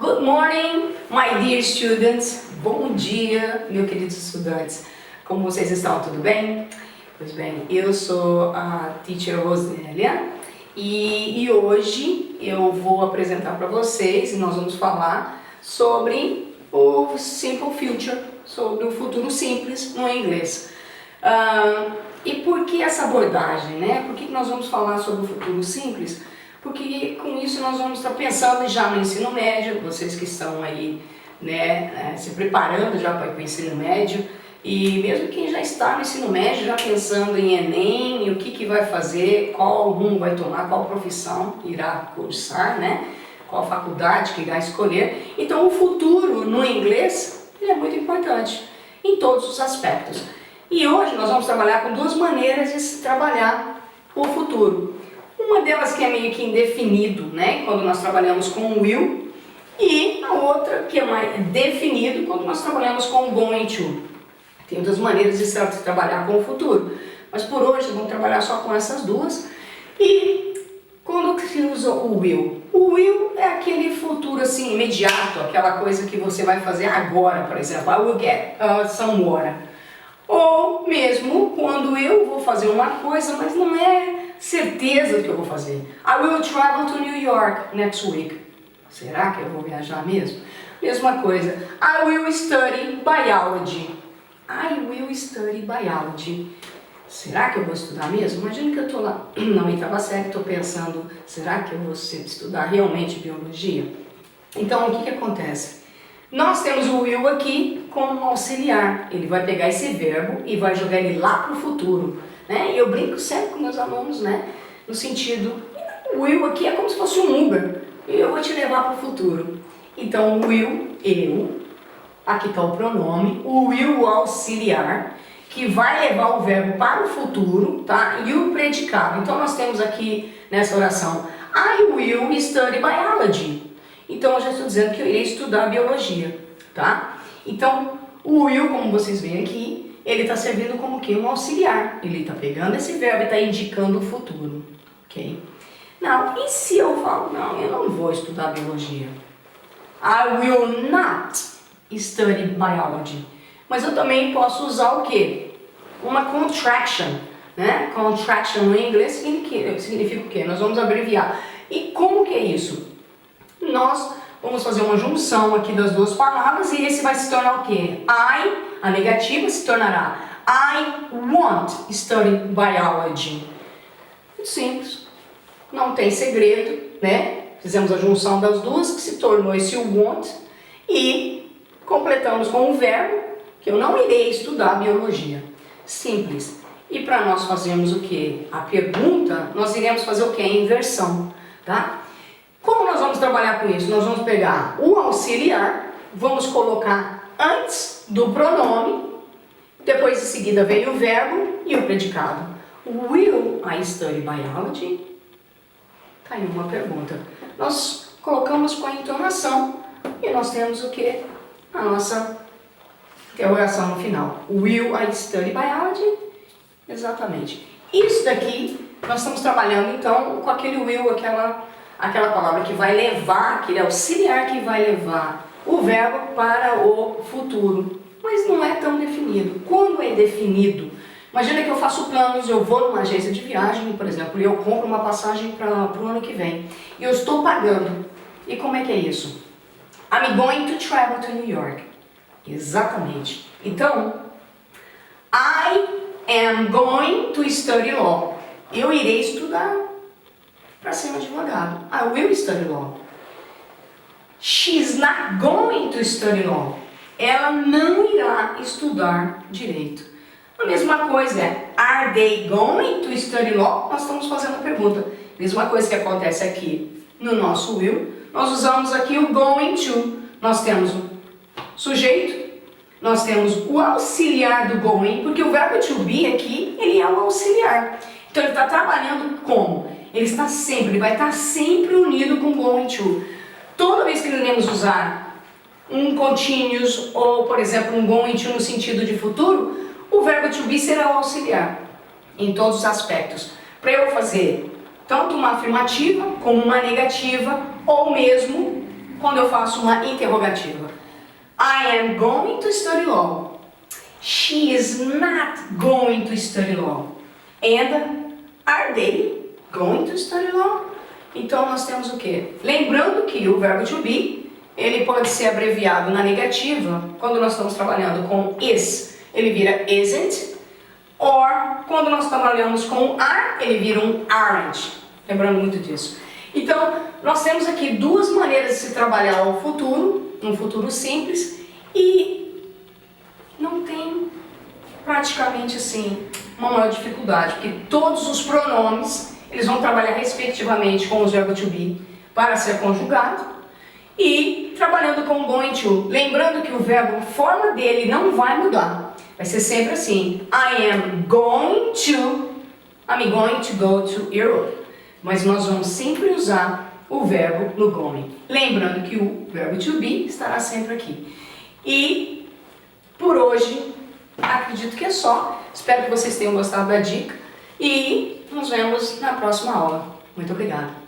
Good morning, my dear students. Bom dia, meus queridos estudantes. Como vocês estão? Tudo bem? Pois bem, eu sou a teacher Rosélia e hoje eu vou apresentar para vocês e nós vamos falar sobre o Simple Future, sobre o futuro simples no inglês. E por que essa abordagem, né? Por que nós vamos falar sobre o futuro simples? Porque com isso nós vamos estar pensando já no ensino médio, vocês que estão aí, né, se preparando já para o ensino médio, e mesmo quem já está no ensino médio, já pensando em Enem, o que vai fazer, qual rumo vai tomar, qual profissão irá cursar, né, qual faculdade que irá escolher. Então o futuro no inglês ele é muito importante em todos os aspectos. E hoje nós vamos trabalhar com duas maneiras de se trabalhar o futuro. Uma delas que é meio que indefinido, né, quando nós trabalhamos com o will, e a outra que é mais definido quando nós trabalhamos com o going to. Tem outras maneiras de se trabalhar com o futuro, mas por hoje vamos trabalhar só com essas duas. E quando se usa o will é aquele futuro assim imediato, aquela coisa que você vai fazer agora, por exemplo, I will get some water. Ou mesmo quando eu vou fazer uma coisa, mas não é certeza do que eu vou fazer. I will travel to New York next week. Será que eu vou viajar mesmo? Mesma coisa. I will study biology. I will study biology. Será que eu vou estudar mesmo? Imagina que eu estou lá na oitava série, estou pensando, será que eu vou estudar realmente biologia? Então, o que acontece? Nós temos o will aqui como auxiliar. Ele vai pegar esse verbo e vai jogar ele lá para o futuro. Né? E eu brinco sempre com meus alunos, né? No sentido, o will aqui é como se fosse um Uber. E eu vou te levar para o futuro. Então, o will, eu, aqui está o pronome, o will, o auxiliar, que vai levar o verbo para o futuro, tá? E o predicado. Então, nós temos aqui nessa oração, I will study biology. Então, eu já estou dizendo que eu irei estudar biologia, tá? Então, o will, como vocês veem aqui, ele está servindo como que um auxiliar. Ele está pegando esse verbo e está indicando o futuro, ok? Não, e se eu falo, não, eu não vou estudar biologia. I will not study biology. Mas eu também posso usar o quê? Uma contraction, né? Contraction no inglês significa o quê? Nós vamos abreviar. E como que é isso? Nós vamos fazer uma junção aqui das duas palavras e esse vai se tornar o quê? I, a negativa, se tornará I want study biology. Muito simples, não tem segredo, né? Fizemos a junção das duas que se tornou esse want e completamos com o verbo que eu não irei estudar biologia. Simples. E para nós fazermos o quê? A pergunta, nós iremos fazer o quê? A inversão, tá? Como nós vamos trabalhar com isso? Nós vamos pegar o auxiliar, vamos colocar antes do pronome, depois em seguida vem o verbo e o predicado. Will I study biology? Tá aí uma pergunta. Nós colocamos com a entonação e nós temos o que? A nossa interrogação no final. Will I study biology? Exatamente. Isso daqui, nós estamos trabalhando então com aquele will, aquela palavra que vai levar, aquele auxiliar que vai levar o verbo para o futuro. Mas não é tão definido. Quando é definido, imagina que eu faço planos, eu vou numa agência de viagem, por exemplo, e eu compro uma passagem para o ano que vem. E eu estou pagando. E como é que é isso? I'm going to travel to New York. Exatamente. Então, I am going to study law. Eu irei estudar para ser um advogado. I will study law. She's not going to study law. Ela não irá estudar direito. A mesma coisa é, are they going to study law? Nós estamos fazendo a pergunta. Mesma coisa que acontece aqui no nosso will. Nós usamos aqui o going to. Nós temos o sujeito, nós temos o auxiliar do going, porque o verbo to be aqui, ele é o auxiliar. Então ele está trabalhando como? Ele vai estar sempre unido com going to. Toda vez que iremos usar um continuous ou, por exemplo, um going to no sentido de futuro, o verbo to be será o auxiliar em todos os aspectos. Para eu fazer tanto uma afirmativa como uma negativa ou mesmo quando eu faço uma interrogativa. I am going to study law. She is not going to study law. And are they going to study law? Então nós temos o quê? Lembrando que o verbo to be, ele pode ser abreviado na negativa, quando nós estamos trabalhando com is, ele vira isn't, or quando nós trabalhamos com are, ele vira um aren't. Lembrando muito disso. Então, nós temos aqui duas maneiras de se trabalhar o futuro, um futuro simples, e não tem praticamente assim uma maior dificuldade, porque todos os pronomes, eles vão trabalhar respectivamente com os verbos to be para ser conjugado, e trabalhando com going to, lembrando que o verbo, a forma dele não vai mudar, vai ser sempre assim, I'm going to go to Europe. Mas nós vamos sempre usar o verbo no going. Lembrando que o verbo to be estará sempre aqui. E por hoje, acredito que é só. Espero que vocês tenham gostado da dica. E nos vemos na próxima aula. Muito obrigada.